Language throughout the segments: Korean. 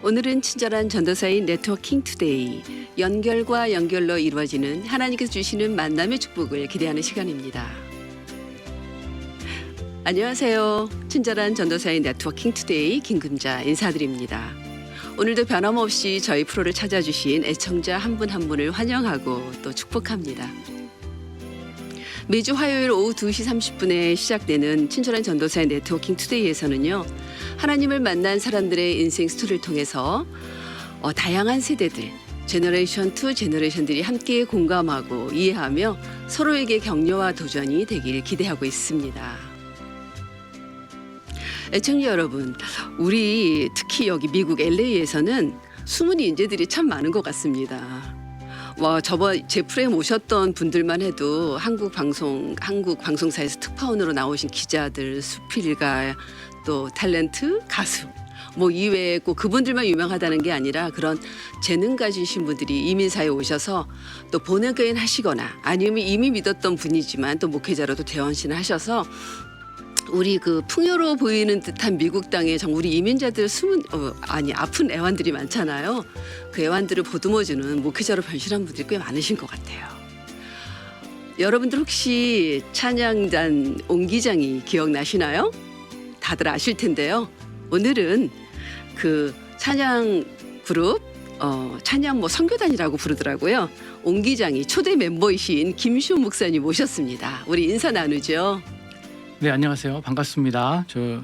오늘은 친절한 전도사인 네트워킹 투데이, 연결과 연결로 이루어지는 하나님께서 주시는 만남의 축복을 기대하는 시간입니다. 안녕하세요. 친절한 전도사인 네트워킹 투데이 김금자 인사드립니다. 오늘도 변함없이 저희 프로를 찾아주신 애청자 한 분 한 분을 환영하고 또 축복합니다. 매주 화요일 오후 2시 30분에 시작되는 친절한 전도사의 네트워킹 투데이에서는요. 하나님을 만난 사람들의 인생 스토리를 통해서 다양한 세대들, 제너레이션 투 제너레이션들이 함께 공감하고 이해하며 서로에게 격려와 도전이 되길 기대하고 있습니다. 애청자 여러분, 우리 특히 여기 미국 LA에서는 숨은 인재들이 참 많은 것 같습니다. 저번 제 프레임 오셨던 분들만 해도 한국 방송사에서 특파원으로 나오신 기자들, 수필가, 또 탤런트, 가수 이외에 꼭 그분들만 유명하다는 게 아니라 그런 재능 가지신 분들이 이민사에 오셔서 또 본회교인 하시거나 아니면 이미 믿었던 분이지만 또 목회자로도 대원신을 하셔서 우리 그 풍요로워 보이는 듯한 미국 땅에 정말 우리 이민자들 아픈 애완들이 많잖아요. 그 애완들을 보듬어주는 목회자로 변신한 분들이 꽤 많으신 것 같아요. 여러분들 혹시 찬양단 옹기장이 기억나시나요? 다들 아실 텐데요. 오늘은 그 찬양 그룹 찬양 선교단이라고 부르더라고요. 옹기장이 초대 멤버이신 김시온 목사님 모셨습니다. 우리 인사 나누죠. 네, 안녕하세요. 반갑습니다. 저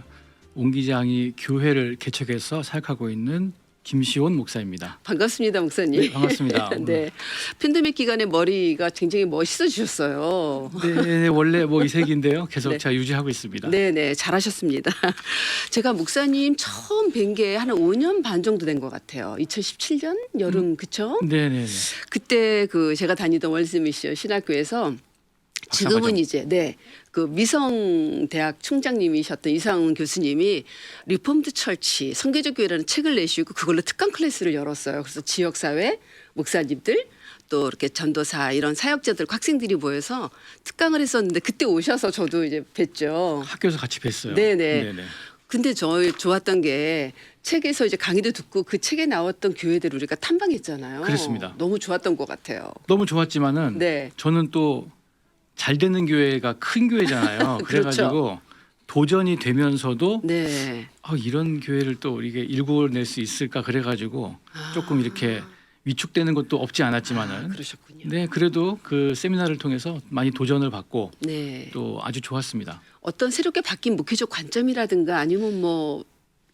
옹기장이 교회를 개척해서 사역하고 있는 김시온 목사입니다. 반갑습니다, 목사님. 네, 반갑습니다. 네, 팬데믹 기간에 머리가 굉장히 멋있어지셨어요. 네, 원래 이 색인데요. 계속 네. 잘 유지하고 있습니다. 네, 잘하셨습니다. 제가 목사님 처음 뵌 게 한 5년 반 정도 된 것 같아요. 2017년 여름 그쵸? 네. 그때 그 제가 다니던 월스 미션 신학교에서 지금은 이제 그 미성대학 총장님이셨던 이상훈 교수님이 리폼드 철치 성교적 교회라는 책을 내시고 그걸로 특강 클래스를 열었어요. 그래서 지역사회 목사님들 또 이렇게 전도사 이런 사역자들 학생들이 모여서 특강을 했었는데 그때 오셔서 저도 이제 뵀죠. 학교에서 같이 뵀어요. 네네. 근데 좋았던 게 책에서 이제 강의도 듣고 그 책에 나왔던 교회들 우리가 탐방했잖아요. 그렇습니다. 너무 좋았던 것 같아요. 너무 좋았지만은 저는 또 잘 되는 교회가 큰 교회잖아요. 그래가지고 그렇죠. 도전이 되면서도 네. 이런 교회를 또 우리가 일궈낼 수 있을까 그래가지고 조금 이렇게 위축되는 것도 없지 않았지만은 그러셨군요. 네, 그래도 그 세미나를 통해서 많이 도전을 받고 네. 또 아주 좋았습니다. 어떤 새롭게 바뀐 목회적 관점이라든가 아니면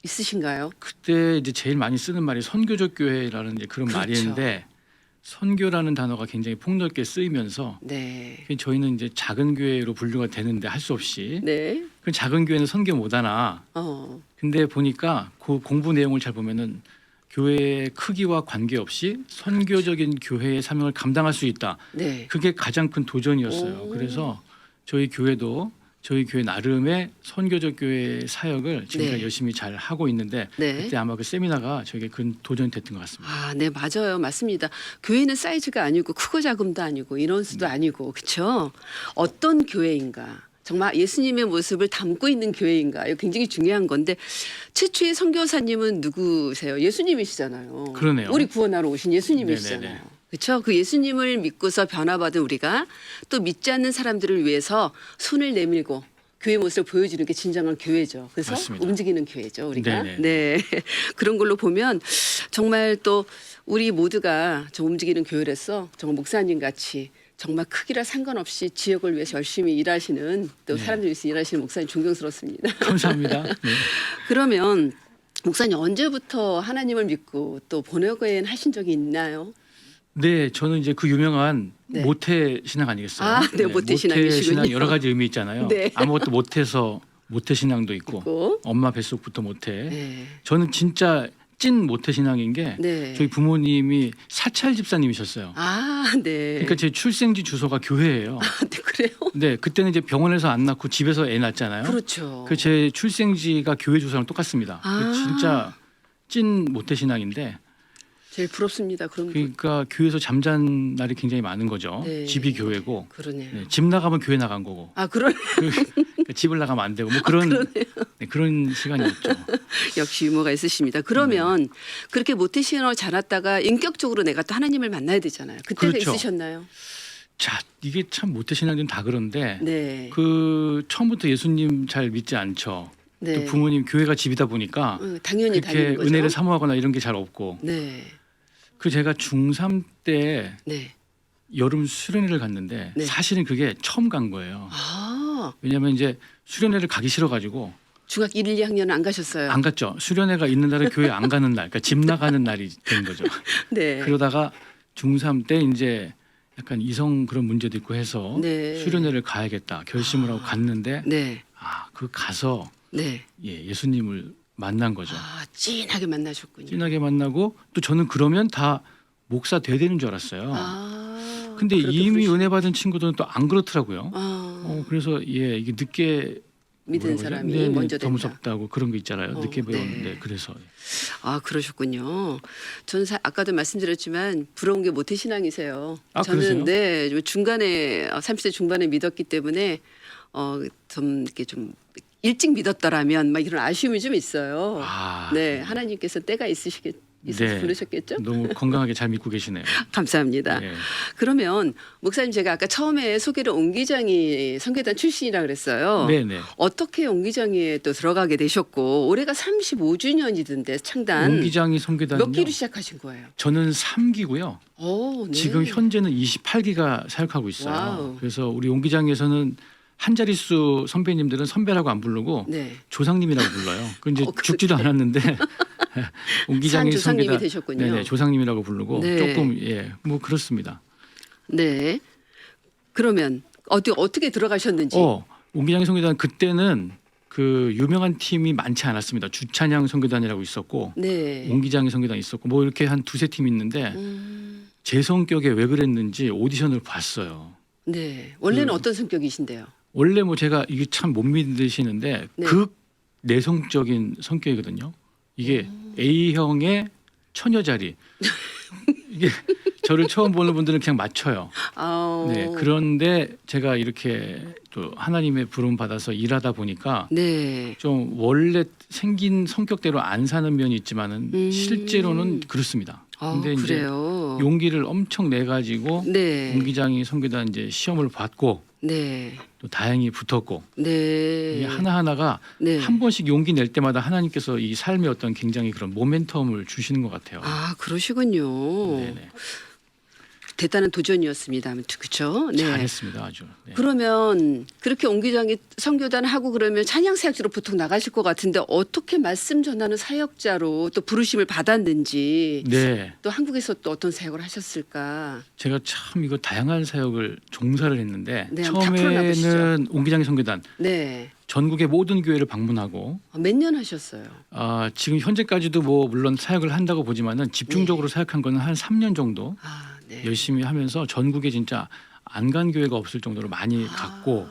있으신가요? 그때 이제 제일 많이 쓰는 말이 선교적 교회라는 이제 그런 그렇죠. 말인데 선교라는 단어가 굉장히 폭넓게 쓰이면서 네. 저희는 이제 작은 교회로 분류가 되는데 할 수 없이 네. 그 작은 교회는 선교 못하나. 근데 보니까 그 공부 내용을 잘 보면은 교회의 크기와 관계없이 선교적인 교회의 사명을 감당할 수 있다. 네. 그게 가장 큰 도전이었어요. 그래서 저희 교회도 저희 교회 나름의 선교적 교회 사역을 지금까지 열심히 잘 하고 있는데 그때 아마 그 세미나가 저에게 큰 도전이 됐던 것 같습니다. 네, 맞아요. 맞습니다. 교회는 사이즈가 아니고 크고 작음도 아니고 인원수도 아니고 그렇죠. 어떤 교회인가? 정말 예수님의 모습을 담고 있는 교회인가? 이거 굉장히 중요한 건데 최초의 선교사님은 누구세요? 예수님이시잖아요. 그러네요. 우리 구원하러 오신 예수님이시잖아요. 네네네. 그렇죠? 그 예수님을 믿고서 변화받은 우리가 또 믿지 않는 사람들을 위해서 손을 내밀고 교회 모습을 보여주는 게 진정한 교회죠. 그래서 맞습니다. 움직이는 교회죠, 우리가. 네네. 네. 그런 걸로 보면 정말 또 우리 모두가 저 움직이는 교회로서 정말 목사님 같이 정말 크기라 상관없이 지역을 위해서 열심히 일하시는 또 사람들 위해서 일하시는 목사님 존경스럽습니다. 감사합니다. 네. 그러면 목사님 언제부터 하나님을 믿고 또 본회교인 하신 적이 있나요? 네, 저는 이제 그 유명한 네. 모태 신앙 아니겠어요? 네, 모태 신앙이시군요. 모태 신앙 여러 가지 의미 있잖아요. 네. 아무것도 못해서 모태 신앙도 있고 엄마 뱃속부터 모태. 네. 저는 진짜 찐 모태 신앙인 게 저희 부모님이 사찰 집사님이셨어요. 네. 그러니까 제 출생지 주소가 교회예요. 네, 그래요? 네, 그때는 이제 병원에서 안 낳고 집에서 애 낳잖아요. 그렇죠. 그 제 출생지가 교회 주소랑 똑같습니다. 진짜 찐 모태 신앙인데 제일 부럽습니다. 그런 분. 그러니까 교회에서 잠잔 날이 굉장히 많은 거죠. 네. 집이 교회고 그러네요. 네, 집 나가면 교회 나간 거고 아, 그러네. 그러니까 집을 나가면 안 되고 뭐 그런 네, 그런 시간이었죠. 역시 유머가 있으십니다. 그러면 그렇게 모태신앙을 자랐다가 인격적으로 내가 또 하나님을 만나야 되잖아요. 그때가 그렇죠. 있으셨나요? 자, 이게 참 모태신앙들은 다 그런데 네. 그 처음부터 예수님 잘 믿지 않죠. 네. 또 부모님 교회가 집이다 보니까 당연히 그렇게 다니는 거죠. 은혜를 사모하거나 이런 게 잘 없고 네. 그 제가 중3 때 네. 여름 수련회를 갔는데 네. 사실은 그게 처음 간 거예요. 아, 왜냐하면 이제 수련회를 가기 싫어가지고 중학교 1, 2학년은 안 가셨어요? 안 갔죠. 수련회가 있는 날에 교회 안 가는 날, 그러니까 집 나가는 날이 된 거죠. 네. 그러다가 중3 때 이제 약간 이성 그런 문제도 있고 해서 네. 수련회를 가야겠다 결심을 하고 갔는데 네. 그 가서 네. 예수님을 만난 거죠. 아, 찐하게 만나셨군요. 진하게 만나고 또 저는 그러면 다 목사 돼야 되는 줄 알았어요. 아, 근데 그렇게 이미 부르시- 은혜 받은 친구들은 또 안 그렇더라고요. 아, 그래서 이게 늦게 믿은 뭐라고 사람이 그러죠? 먼저 더 된다. 무섭다고 그런 거 있잖아요. 늦게 네. 배웠는데 그래서 아, 그러셨군요. 저는 아까도 말씀드렸지만 부러운 게 모태신앙이세요. 아, 저는 그러세요? 네, 중간에 30대 중반에 믿었기 때문에 좀 이렇게 좀 일찍 믿었더라면 막 이런 아쉬움이 좀 있어요. 네, 하나님께서 때가 있어서 네. 부르셨겠죠? 너무 건강하게 잘 믿고 계시네요. 감사합니다. 네. 그러면 목사님 제가 아까 처음에 소개를 옹기장이 선교단 출신이라 그랬어요. 네네. 어떻게 옹기장에 또 들어가게 되셨고 올해가 35주년이던데 창단 옹기장이 선교단은요. 몇 기로 시작하신 거예요? 저는 3기고요. 오, 네. 지금 현재는 28기가 사역하고 있어요. 와우. 그래서 우리 옹기장에서는 한 자릿수 선배님들은 선배라고 안 부르고 네. 조상님이라고 불러요. 그 이제 그렇죠. 죽지도 않았는데 옹기장의 산 조상님이 선교단 되셨군요. 네네, 조상님이라고 부르고 네. 조금 뭐 그렇습니다. 네. 그러면 어떻게 들어가셨는지. 옹기장의 선교단 그때는 그 유명한 팀이 많지 않았습니다. 주찬양 선교단이라고 있었고 네. 옹기장의 선교단 있었고 뭐 이렇게 한 두세 팀 있는데 제 성격에 왜 그랬는지 오디션을 봤어요. 네. 원래는 그- 어떤 성격이신데요? 원래 뭐 제가 이게 참 못 믿으시는데 네. 극 내성적인 성격이거든요. 이게 A형의 처녀자리. 이게 저를 처음 보는 분들은 그냥 맞춰요. 네. 그런데 제가 이렇게 또 하나님의 부름 받아서 일하다 보니까 네. 좀 원래 생긴 성격대로 안 사는 면이 있지만은 실제로는 그렇습니다. 근데 이제 그래요. 용기를 엄청 내 가지고 네. 옹기장이 선교단 이제 시험을 받고 네. 또 다행히 붙었고 네. 이게 하나하나가 네. 한 번씩 용기 낼 때마다 하나님께서 이 삶의 어떤 굉장히 그런 모멘텀을 주시는 것 같아요. 아, 그러시군요. 네네. 대단한 도전이었습니다. 그렇죠? 네. 잘했습니다, 아주. 네. 그러면 그렇게 옹기장이 선교단 하고 그러면 찬양 사역자로 보통 나가실 것 같은데 어떻게 말씀 전하는 사역자로 또 부르심을 받았는지 네, 또 한국에서 또 어떤 사역을 하셨을까? 제가 참 이거 다양한 사역을 종사를 했는데 네, 한번 다 풀어놔보시죠. 처음에는 옹기장의 선교단 네. 전국의 모든 교회를 방문하고 몇 년 하셨어요? 지금 현재까지도 뭐 물론 사역을 한다고 보지만은 집중적으로 사역한 거는 한 3년 정도 아, 네. 열심히 하면서 전국에 진짜 안 간 교회가 없을 정도로 많이 갔고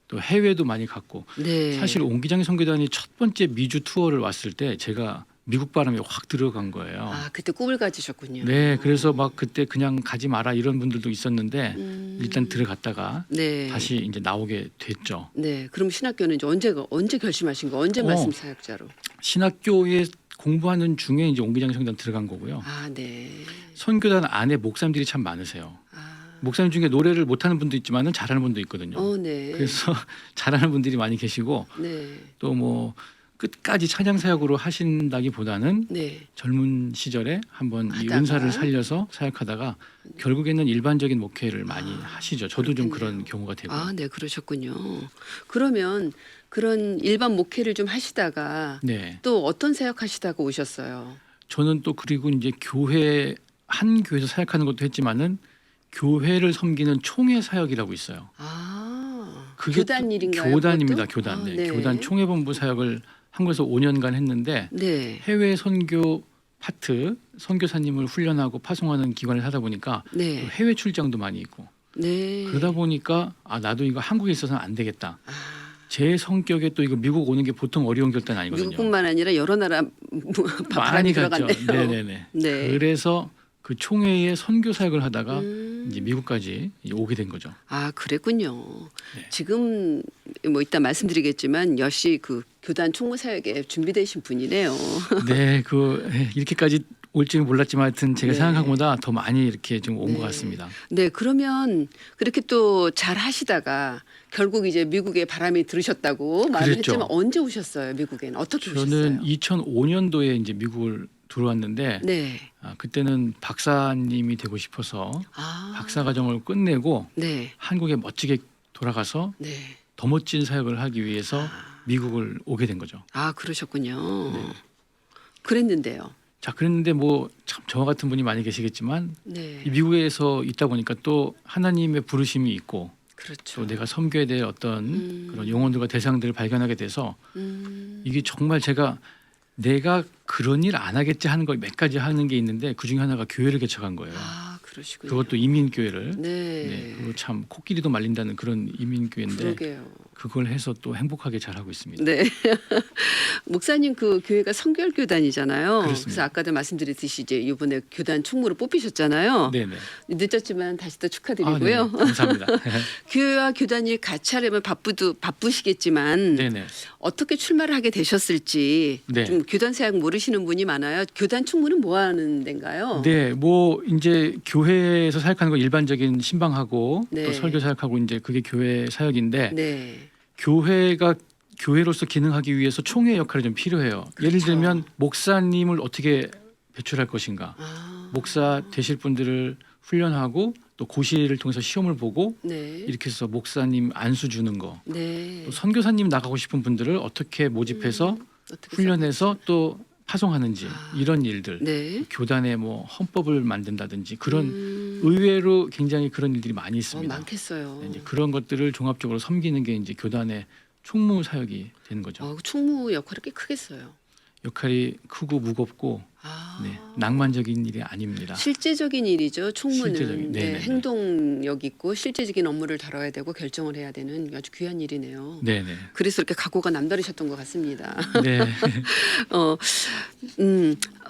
또 해외도 많이 갔고 네. 사실 옹기장의 선교단이 첫 번째 미주 투어를 왔을 때 제가 미국 바람에 확 들어간 거예요. 아, 그때 꿈을 가지셨군요. 네, 그래서 막 그때 그냥 가지 마라 이런 분들도 있었는데 음. 일단 들어갔다가 네. 다시 이제 나오게 됐죠. 네. 그럼 신학교는 이제 언제 결심하신 거? 언제 말씀 사역자로? 신학교에 공부하는 중에 이제 옹기장의 선교단 들어간 거고요. 아, 네. 선교단 안에 목사님들이 참 많으세요. 아. 목사님 중에 노래를 못하는 분도 있지만은 잘하는 분도 있거든요. 네. 그래서 잘하는 분들이 많이 계시고 네. 또 뭐 끝까지 찬양 사역으로 하신다기보다는 네. 젊은 시절에 한번 이 하다가. 은사를 살려서 사역하다가 결국에는 일반적인 목회를 많이 하시죠. 저도 좀 그렇겠네요. 그런 경우가 되고. 아, 네, 그러셨군요. 그러면 그런 일반 목회를 좀 하시다가 네, 또 어떤 사역 하시다가 오셨어요? 저는 또 그리고 이제 교회 한 교회에서 사역하는 것도 했지만은 교회를 섬기는 총회 사역이라고 있어요. 아, 그게 교단 또 일인가요? 교단입니다. 그것도? 교단. 아, 네. 교단 총회본부 사역을 한국에서 5년간 했는데 네, 해외 선교 파트 선교사님을 훈련하고 파송하는 기관을 하다 보니까 네, 또 해외 출장도 많이 있고 네. 그러다 보니까 나도 이거 한국에 있어서는 안 되겠다. 아, 제 성격에 또 이거 미국 오는 게 보통 어려운 결단 아니거든요. 미국뿐만 아니라 여러 나라 바람이 많이 갔죠. 들어갔네요. 네네네. 네. 그래서 그 총회에 선교 사역을 하다가 이제 미국까지 오게 된 거죠. 아, 그랬군요. 네. 지금 뭐 이따 말씀드리겠지만 역시 그 교단 총무 사역에 준비되신 분이네요. 네, 이렇게까지 올지는 몰랐지만 하여튼 제가 네. 생각한 것보다 더 많이 이렇게 좀 온 것 네. 같습니다. 네, 그러면 그렇게 또 잘 하시다가 결국 이제 미국에 바람이 들으셨다고 말을 그랬죠. 했지만 언제 오셨어요? 미국에는 어떻게 저는 오셨어요? 2005년도에 이제 미국을 들어왔는데 네. 그때는 박사님이 되고 싶어서 아, 박사 과정을 끝내고 네, 한국에 멋지게 돌아가서 네. 더 멋진 사역을 하기 위해서 미국을 오게 된 거죠. 아, 그러셨군요. 네. 그랬는데요. 자, 그랬는데 뭐 참 저와 같은 분이 많이 계시겠지만 네, 이 미국에서 있다 보니까 또 하나님의 부르심이 있고 그렇죠. 또 내가 섬겨야 될 어떤 그런 영혼들과 대상들을 발견하게 돼서 이게 정말 내가 그런 일 안 하겠지 하는 걸 몇 가지 하는 게 있는데 그 중에 하나가 교회를 개척한 거예요. 아, 그러시군요. 그것도 이민교회를. 네, 네, 그거 참 코끼리도 말린다는 그런 이민교회인데 그러게요. 그걸 해서 또 행복하게 잘 하고 있습니다. 네. 목사님 그 교회가 성결교단이잖아요. 그렇습니다. 그래서 아까도 말씀드렸듯이 이제 이번에 교단 총무로 뽑히셨잖아요. 네네. 늦었지만 다시 또 아, 네. 축하드리고요. 감사합니다. 교회와 교단이 같이 하려면 바쁘시겠지만 네네. 어떻게 출마를 하게 되셨을지 네. 좀 교단 사역 모르시는 분이 많아요. 교단 총무는 뭐 하는 데인가요? 네, 뭐 이제 교회에서 사역하는 거 일반적인 신방하고 네. 또 설교 사역하고 이제 그게 교회 사역인데 네. 교회가 교회로서 기능하기 위해서 총회 역할이 좀 필요해요. 예를 그렇죠. 들면 목사님을 어떻게 배출할 것인가, 아, 목사 되실 분들을 훈련하고 또 고시를 통해서 시험을 보고 네. 이렇게 해서 목사님 안수 주는 거, 네. 또 선교사님 나가고 싶은 분들을 어떻게 모집해서 어떻게 훈련해서 또 파송하는지 이런 일들, 네. 교단의 뭐 헌법을 만든다든지 그런 의외로 굉장히 그런 일들이 많이 있습니다. 많겠어요. 네, 이제 그런 것들을 종합적으로 섬기는 게 이제 교단의 총무 사역이 되는 거죠. 총무 역할이 꽤 크겠어요. 역할이 크고 무겁고 아, 네, 낭만적인 일이 아닙니다. 실제적인 일이죠. 총무는 실제적인, 네, 네네네. 행동력 있고 실제적인 업무를 다뤄야 되고 결정을 해야 되는 아주 귀한 일이네요. 네네. 그래서 이렇게 각오가 남다르셨던 것 같습니다. 네.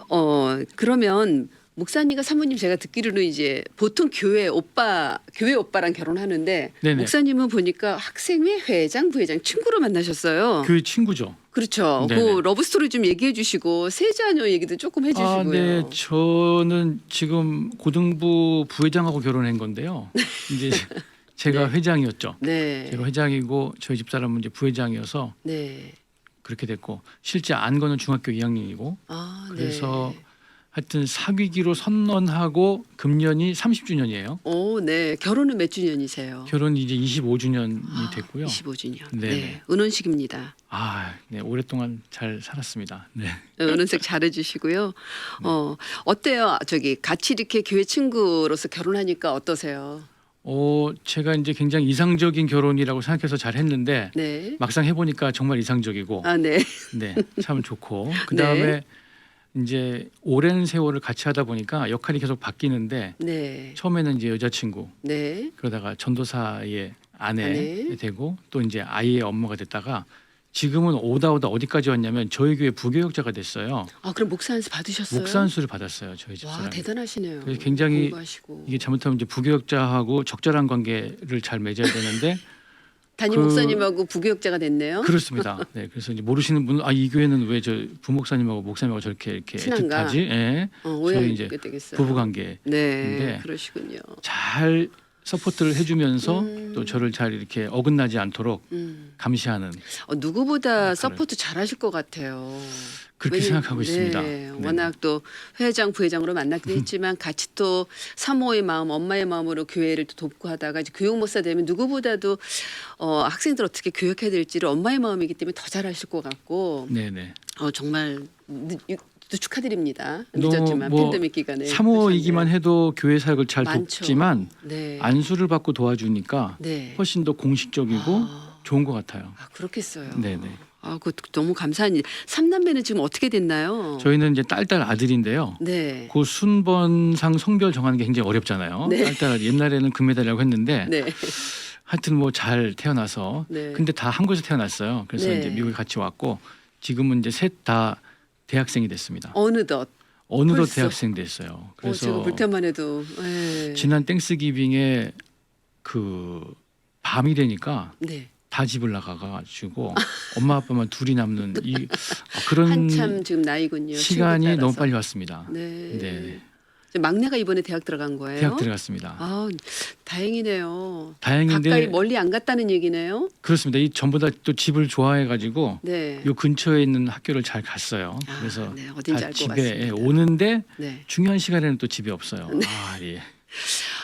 어, 그러면 목사님과 사모님 제가 듣기로는 이제 보통 교회 오빠랑 결혼하는데 네네. 목사님은 보니까 학생회 회장, 부회장 친구로 만나셨어요. 그 친구죠. 그렇죠. 네네. 그 러브 스토리 좀 얘기해 주시고 세자녀 얘기도 조금 해주시고요. 네. 저는 지금 고등부 부회장하고 결혼한 건데요. 이제 제가 회장이었죠. 네. 제가 회장이고 저희 집사람은 이제 부회장이어서 네. 그렇게 됐고 실제 안 거는 중학교 2학년이고 아, 그래서 네. 하여튼 사귀기로 선언하고 금년이 30주년이에요. 오, 네. 결혼은 몇 주년이세요? 결혼이 이제 25주년이 됐고요. 25주년. 네네. 네. 은혼식입니다. 네, 오랫동안 잘 살았습니다. 네. 은혼식 잘해 주시고요. 어때요? 같이 이렇게 교회 친구로서 결혼하니까 어떠세요? 제가 이제 굉장히 이상적인 결혼이라고 생각해서 잘 했는데 네. 막상 해보니까 정말 이상적이고 아, 네. 네, 참 좋고 그 다음에 이제 오랜 세월을 같이 하다 보니까 역할이 계속 바뀌는데 네. 처음에는 이제 여자친구 네. 그러다가 전도사의 아내 아내. 되고 또 이제 아이의 엄마가 됐다가 지금은 오다 어디까지 왔냐면 저희 교회 부교역자가 됐어요. 아, 그럼 목사 안수 받으셨어요? 목사 안수를 받았어요. 저희 와, 집사람이. 대단하시네요. 그래서 굉장히 공부하시고. 이게 잘못하면 이제 부교역자하고 적절한 관계를 잘 맺어야 되는데 담임 목사님하고 부교역자가 됐네요. 그렇습니다. 네, 그래서 이제 모르시는 분은 이 교회는 왜 저 부목사님하고 목사님하고 저렇게 이렇게 친한가? 애틋하지? 예. 저희 오해하게 이제 되겠어요. 부부 관계 네, 그러시군요. 잘 서포트를 해주면서 또 저를 잘 이렇게 어긋나지 않도록 감시하는 누구보다 역할을. 서포트 잘하실 것 같아요. 그렇게 생각하고 있습니다. 네, 네. 워낙 또 회장, 부회장으로 만났기도 했지만 같이 또 사모의 마음, 엄마의 마음으로 교회를 또 돕고 하다가 이제 교육 목사 되면 누구보다도 학생들 어떻게 교육해야 될지를 엄마의 마음이기 때문에 더 잘하실 것 같고 네네. 정말 또 축하드립니다. 또 늦었지만 뭐 팬데믹 기간에 사모이기만 해도 교회 사역을 잘 많죠. 돕지만 네. 안수를 받고 도와주니까 네. 훨씬 더 공식적이고 좋은 것 같아요. 그렇겠어요. 네네. 그거 너무 감사한 일. 삼남매는 지금 어떻게 됐나요? 저희는 이제 딸 아들인데요. 네. 그 순번상 성별 정하는 게 굉장히 어렵잖아요. 네. 딸 옛날에는 금메달이라고 했는데 네. 하여튼 뭐 잘 태어나서 네. 근데 다 한국에서 태어났어요. 그래서 네. 이제 미국에 같이 왔고 지금은 이제 셋 다 대학생이 됐습니다. 어느덧. 어느덧 벌써? 대학생 됐어요. 제가 그래서 볼 때만 해도. 예. 지난 땡스기빙에 그 밤이 되니까 네. 다 집을 나가가지고 엄마 아빠만 둘이 남는 그런 한참 지금 나이군요. 시간이 친구 너무 따라서. 빨리 왔습니다. 네. 네. 막내가 이번에 대학 들어간 거예요? 대학 들어갔습니다. 아, 다행이네요. 다행인데 가까이 멀리 안 갔다는 얘기네요. 그렇습니다. 이 전부 다 또 집을 좋아해가지고 네. 요 근처에 있는 학교를 잘 갔어요. 아, 그래서 네, 어딘지 다 알 것 집에 같습니다. 오는데 네. 중요한 시간에는 또 집에 없어요. 네. 아 예.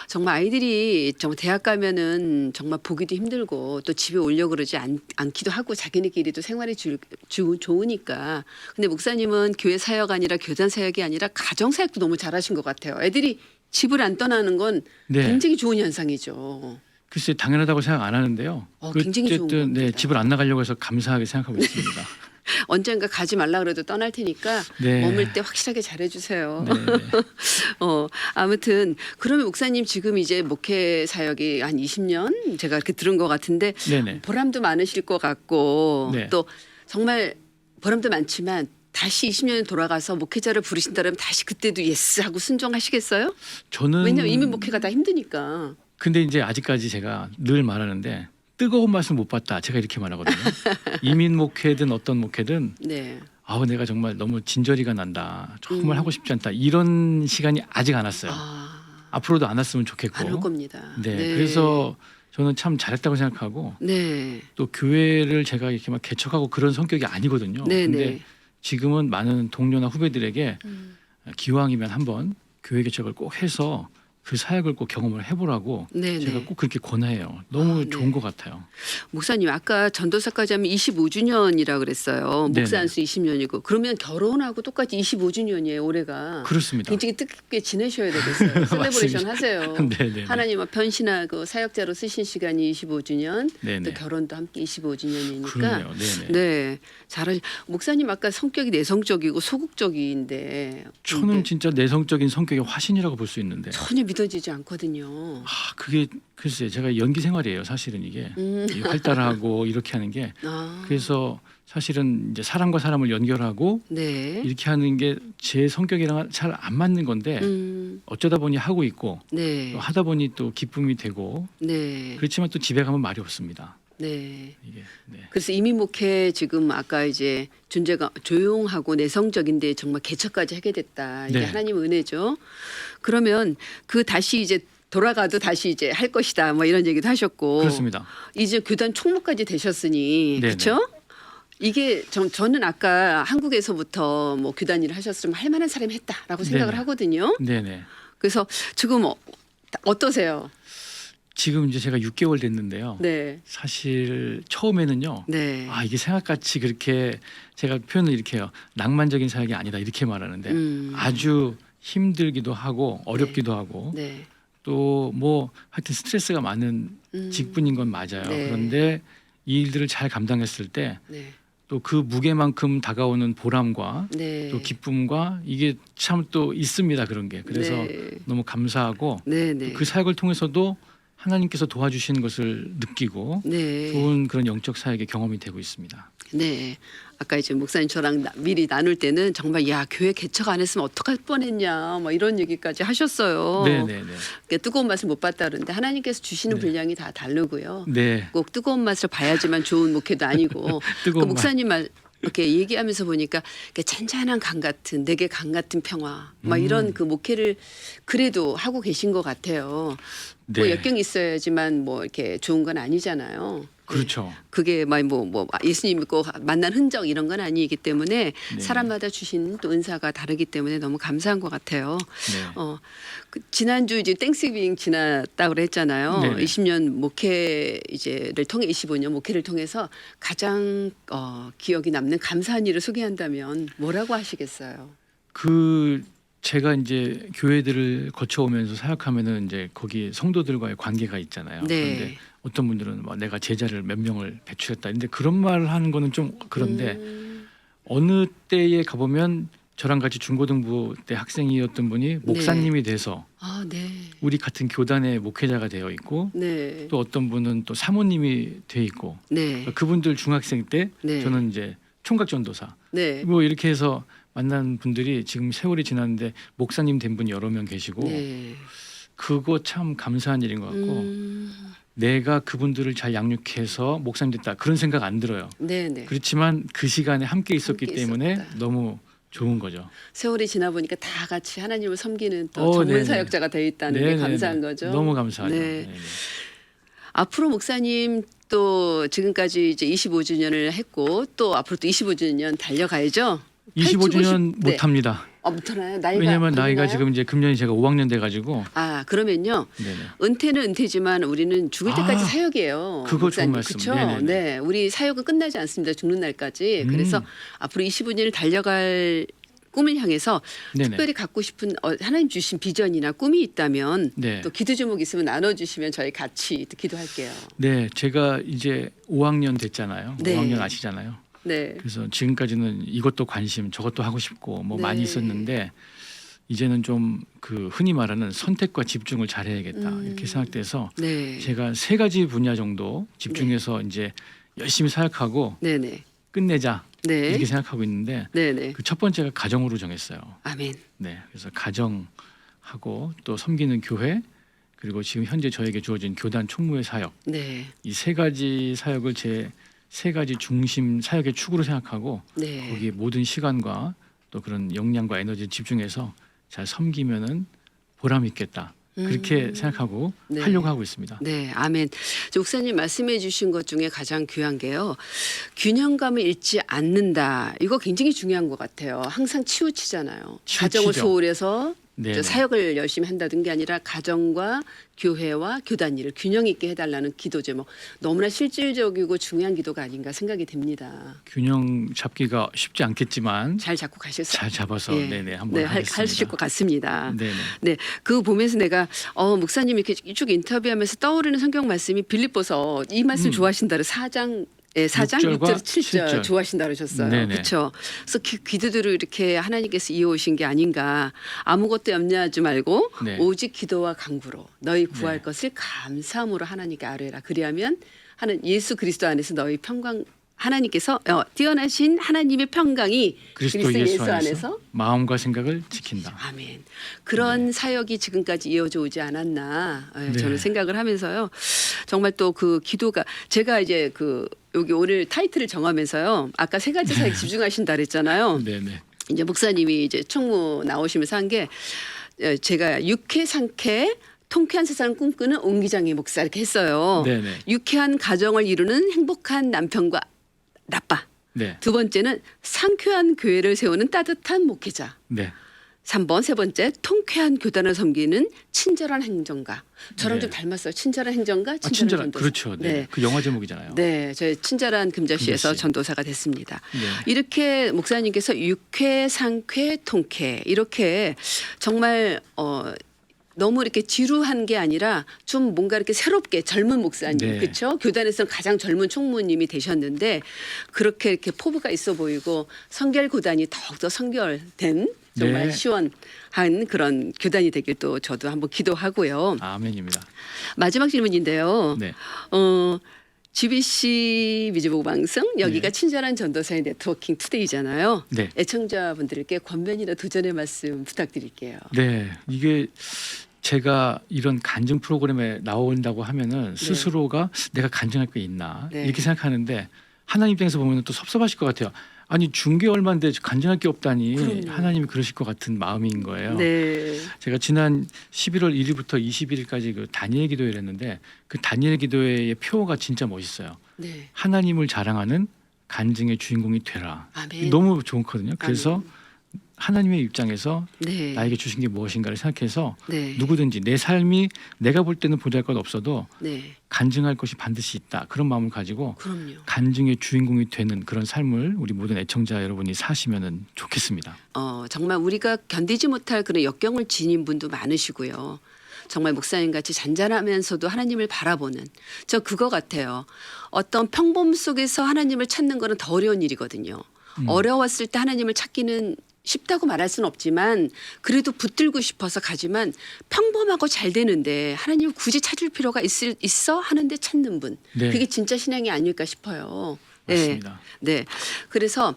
정말 아이들이 정말 대학 가면은 정말 보기도 힘들고 또 집에 오려고 그러지 않기도 하고 자기네끼리도 생활이 좋으니까. 근데 목사님은 교회 사역 아니라 교단 사역이 아니라 가정 사역도 너무 잘하신 것 같아요. 애들이 집을 안 떠나는 건 네. 굉장히 좋은 현상이죠. 글쎄 당연하다고 생각 안 하는데요. 굉장히 좋은 어쨌든 네, 겁니다. 집을 안 나가려고 해서 감사하게 생각하고 있습니다. 언젠가 가지 말라 그래도 떠날 테니까 네. 머물 때 확실하게 잘해주세요. 네, 네. 아무튼 그러면 목사님 지금 이제 목회 사역이 한 20년 제가 이렇게 들은 것 같은데 네네. 보람도 많으실 것 같고 네. 또 정말 보람도 많지만 다시 20년에 돌아가서 목회자를 부르신다면 다시 그때도 예스 하고 순종하시겠어요? 저는 왜냐하면 이민 목회가 다 힘드니까. 근데 이제 아직까지 제가 늘 말하는데 뜨거운 맛을 못 봤다. 제가 이렇게 말하거든요. 이민 목회든 어떤 목회든 네. 아우 내가 정말 너무 진저리가 난다. 정말 하고 싶지 않다. 이런 시간이 아직 안 왔어요. 앞으로도 안 왔으면 좋겠고. 안 올 겁니다. 네. 그래서 저는 참 잘했다고 생각하고 네. 또 교회를 제가 이렇게 막 개척하고 그런 성격이 아니거든요. 네. 근데 네. 지금은 많은 동료나 후배들에게 기왕이면 한번 교회 개척을 꼭 해서 그 사역을 꼭 경험을 해보라고 네. 제가 네. 꼭 그렇게 권해요. 너무 네. 좋은 것 같아요. 목사님 아까 전도사까지 하면 25주년이라 그랬어요. 목사 네네. 안수 20년이고 그러면 결혼하고 똑같이 25주년이에요. 올해가. 그렇습니다. 굉장히 뜻깊게 지내셔야 되겠어요. 셀레브레이션 하세요. 네네. 하나님을 변신하고 사역자로 쓰신 시간이 25주년, 네네. 또 결혼도 함께 25주년이니까. 그러네요. 네네. 네, 잘하. 목사님 아까 성격이 내성적이고 소극적인데 저는 근데 진짜 내성적인 성격의 화신이라고 볼 수 있는데 전혀 믿어지지 않거든요. 그게 글쎄 제가 연기 생활이에요. 사실은 이게 이 활달하고 이렇게 하는 게 그래서 사실은 이제 사람과 사람을 연결하고 네. 이렇게 하는 게 제 성격이랑 잘 안 맞는 건데 어쩌다 보니 하고 있고 네. 또 하다 보니 또 기쁨이 되고 네. 그렇지만 또 집에 가면 말이 없습니다. 네. 이게 네. 그래서 이민 목회 지금 아까 이제 존재가 조용하고 내성적인데 정말 개척까지 하게 됐다. 이게 네. 하나님 은혜죠. 그러면 그 다시 이제 돌아가도 다시 이제 할 것이다. 뭐 이런 얘기도 하셨고. 그렇습니다. 이제 교단 총무까지 되셨으니 네네. 그렇죠? 이게 저는 아까 한국에서부터 뭐 교단 일을 하셨으면 할 만한 사람이 했다라고 생각을 네네. 하거든요. 네네. 그래서 지금 어떠세요? 지금 이제 제가 6개월 됐는데요. 네. 사실 처음에는요. 네. 이게 생각같이 그렇게 제가 표현을 이렇게 해요. 낭만적인 사역이 아니다 이렇게 말하는데 아주 힘들기도 하고 어렵기도 하고 네. 또 뭐 하여튼 스트레스가 많은 직분인 건 맞아요. 네. 그런데 이 일들을 잘 감당했을 때 또 네. 그 무게만큼 다가오는 보람과 네. 또 기쁨과 이게 참 또 있습니다. 그런 게. 그래서 네. 너무 감사하고 네. 네. 그 사역을 통해서도 하나님께서 도와주시는 것을 느끼고 네. 좋은 그런 영적 사역의 경험이 되고 있습니다. 네. 아까 이제 목사님 저랑 미리 나눌 때는 정말 야 교회 개척 안 했으면 어떡할 뻔했냐 뭐 이런 얘기까지 하셨어요. 네네네. 그러니까 뜨거운 맛을 못 봤다 그러는데 하나님께서 주시는 네. 분량이 다 다르고요. 네. 꼭 뜨거운 맛을 봐야지만 좋은 목회도 아니고 뜨거운 그 목사님 말 이렇게 얘기하면서 보니까 이렇게 잔잔한 강 같은 내게 강 같은 평화 막 이런 그 목회를 그래도 하고 계신 것 같아요. 뭐 네. 역경이 있어야지만 뭐 이렇게 좋은 건 아니잖아요. 그렇죠. 그게 뭐 예수님 믿고 만난 흔적 이런 건 아니기 때문에 네. 사람마다 주신 또 은사가 다르기 때문에 너무 감사한 것 같아요. 네. 지난주 이제 땡스기빙 지났다고 그랬잖아요. 네네. 20년 목회 이제를 통해 25년 목회를 통해서 가장 기억이 남는 감사한 일을 소개한다면 뭐라고 하시겠어요? 제가 이제 교회들을 거쳐오면서 사역하면은 이제 거기 성도들과의 관계가 있잖아요. 네. 그런데 어떤 분들은 뭐 내가 제자를 몇 명을 배출했다. 근데 그런 말을 하는 거는 좀 그런데 어느 때에 가보면 저랑 같이 중고등부 때 학생이었던 분이 목사님이 돼서 아, 네. 우리 같은 교단의 목회자가 되어 있고 네. 또 어떤 분은 또 사모님이 돼 있고 네. 그분들 중학생 때 네. 저는 이제 총각 전도사 네. 뭐 이렇게 해서 만난 분들이 지금 세월이 지났는데 목사님 된 분이 여러 명 계시고 네. 그거 참 감사한 일인 것 같고 내가 그분들을 잘 양육해서 목사님 됐다 그런 생각 안 들어요. 네, 네. 그렇지만 그 시간에 함께 있었기 함께 때문에 있었다. 너무 좋은 거죠. 세월이 지나 보니까 다 같이 하나님을 섬기는 또 네네. 전문 사역자가 되어 있다는 게 네네네. 감사한 거죠. 너무 감사하죠. 네. 네네. 앞으로 목사님 또 지금까지 이제 25주년을 했고 또 앞으로 또 25주년 달려가야죠. 25주년 네. 못합니다. 못하나요? 나이가 왜냐하면 나이가 어리나요? 지금 이제 금년이 제가 5학년 돼가지고 아 그러면요. 네네. 은퇴는 은퇴지만 우리는 죽을 때까지 아, 사역이에요. 그거 좋은 목사님. 말씀. 그쵸? 네네네. 네, 우리 사역은 끝나지 않습니다. 죽는 날까지. 그래서 앞으로 25년을 달려갈 꿈을 향해서 네네. 특별히 갖고 싶은 하나님 주신 비전이나 꿈이 있다면 네. 또 기도 제목 있으면 나눠주시면 저희 같이 또 기도할게요. 네, 제가 이제 5학년 됐잖아요. 네. 5학년 아시잖아요. 네, 그래서 지금까지는 이것도 관심, 저것도 하고 싶고 뭐 네. 많이 있었는데 이제는 좀 그 흔히 말하는 선택과 집중을 잘해야겠다 이렇게 생각돼서 네, 제가 3가지 분야 정도 집중해서 이제 열심히 사역하고 네, 네, 끝내자 네, 이렇게 생각하고 있는데 네, 네. 그 첫 번째가 가정으로 정했어요. 아멘. 네, 그래서 가정하고 또 섬기는 교회 그리고 지금 현재 저에게 주어진 교단 총무의 사역 네, 이 3가지 사역을 제 3가지 중심 사역의 축으로 생각하고 네. 거기에 모든 시간과 또 그런 역량과 에너지를 집중해서 잘 섬기면은 보람 있겠다 그렇게 생각하고 네. 하려고 하고 있습니다. 네, 아멘. 저 목사님 말씀해 주신 것 중에 가장 귀한 게요. 균형감을 잃지 않는다. 이거 굉장히 중요한 것 같아요. 항상 치우치잖아요. 가정을 치우치죠. 소홀해서 네, 저 사역을 열심히 한다는 게 아니라 가정과 교회와 교단 일을 균형 있게 해달라는 기도 제목. 너무나 실질적이고 중요한 기도가 아닌가 생각이 됩니다. 균형 잡기가 쉽지 않겠지만 잘 잡고 가실 수 잘 잡아서 예. 네네 한번 네, 하겠습니다. 하실 것 같습니다. 네네. 네, 그거 보면서 내가 목사님 이렇게 쭉 인터뷰하면서 떠오르는 성경 말씀이 빌립보서 이 말씀 좋아하신다를 4장 4장 6절과 6절 7절 7절. 좋아하신다 그러셨어요. 네네. 그렇죠. 그래서 기도들을 이렇게 하나님께서 이어오신 게 아닌가. 아무것도 염려하지 말고 네. 오직 기도와 간구로 너희 구할 네. 것을 감사함으로 하나님께 아뢰라. 그리하면 예수 그리스도 안에서 너희 평강 하나님께서 뛰어나신 하나님의 평강이 그리스도 예수 안에서 마음과 생각을 지킨다. 아멘. 그런 사역이 지금까지 이어져 오지 않았나 네. 저는 생각을 하면서요. 정말 또 그 기도가 제가 이제 여기 오늘 타이틀을 정하면서요. 아까 3가지 사역 집중하신다 그랬잖아요. 네네. 이제 목사님이 이제 총무 나오시면서 한 게 제가 육회 상쾌 통쾌한 세상을 꿈꾸는 옹기장의 목사 이렇게 했어요. 네네. 유쾌한 가정을 이루는 행복한 남편과 나빠. 네. 2번째는 상쾌한 교회를 세우는 따뜻한 목회자. 네. 3번 세 번째 통쾌한 교단을 섬기는 친절한 행정가. 저랑 네. 좀 닮았어요. 친절한 행정가, 친절한 친절한 전도사. 그렇죠. 네. 네. 그 영화 제목이잖아요. 네, 저희 친절한 금자씨에서 금자씨. 전도사가 됐습니다. 네. 이렇게 목사님께서 유쾌, 상쾌, 통쾌 이렇게 정말 너무 이렇게 지루한 게 아니라 좀 뭔가 이렇게 새롭게 젊은 목사님, 네. 그렇죠? 교단에서는 가장 젊은 총무님이 되셨는데 그렇게 이렇게 포부가 있어 보이고 성결 고단이 더욱더 성결된 정말 네. 시원한 그런 교단이 되길 또 저도 한번 기도하고요. 아멘입니다. 마지막 질문인데요. 네. GBC 미주보고 방송 여기가 네. 친절한 전도사의 네트워킹 투데이잖아요. 네. 애청자분들께 권면이나 도전의 말씀 부탁드릴게요. 네. 이게 제가 이런 간증 프로그램에 나온다고 하면은 스스로가 내가 간증할 게 있나 네. 이렇게 생각하는데 하나님 입장에서 보면 또 섭섭하실 것 같아요. 아니 중계 얼마인데 간증할 게 없다니 그럼요. 하나님이 그러실 것 같은 마음인 거예요. 네. 제가 지난 11월 1일부터 21일까지 그 다니엘 기도회를 했는데 그 다니엘 기도회의 표어가 진짜 멋있어요. 네. 하나님을 자랑하는 간증의 주인공이 되라. 아멘. 너무 좋거든요. 그래서 아멘. 하나님의 입장에서 네. 나에게 주신 게 무엇인가를 생각해서 네. 누구든지 내 삶이 내가 볼 때는 보잘것 없어도 네. 간증할 것이 반드시 있다. 그런 마음을 가지고 그럼요. 간증의 주인공이 되는 그런 삶을 우리 모든 애청자 여러분이 사시면 좋겠습니다. 정말 우리가 견디지 못할 그런 역경을 지닌 분도 많으시고요. 정말 목사님 같이 잔잔하면서도 하나님을 바라보는 저 그거 같아요. 어떤 평범 속에서 하나님을 찾는 거는 더 어려운 일이거든요. 어려웠을 때 하나님을 찾기는 쉽다고 말할 수는 없지만 그래도 붙들고 싶어서 가지만 평범하고 잘 되는데 하나님을 굳이 찾을 필요가 있어 하는데 찾는 분. 네. 그게 진짜 신앙이 아닐까 싶어요. 맞습니다. 네. 그래서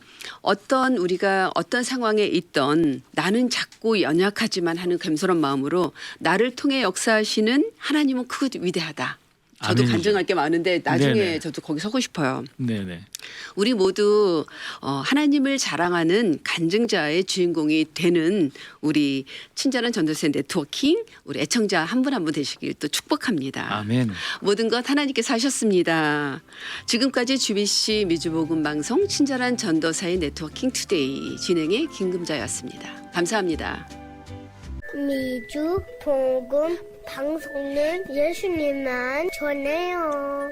우리가 어떤 상황에 있던 나는 작고 연약하지만 하는 겸손한 마음으로 나를 통해 역사하시는 하나님은 크고 위대하다. 저도 아멘이죠. 간증할 게 많은데 나중에 네네. 저도 거기 서고 싶어요. 네네. 우리 모두 하나님을 자랑하는 간증자의 주인공이 되는 우리 친절한 전도사의 네트워킹 우리 애청자 한 분 한 분 되시길 또 축복합니다. 아멘. 모든 것 하나님께서 하셨습니다. 지금까지 GBC 미주복음 방송 친절한 전도사의 네트워킹 투데이 진행의 김금자였습니다. 감사합니다. 미주 복음 방송은 예수님만 전해요.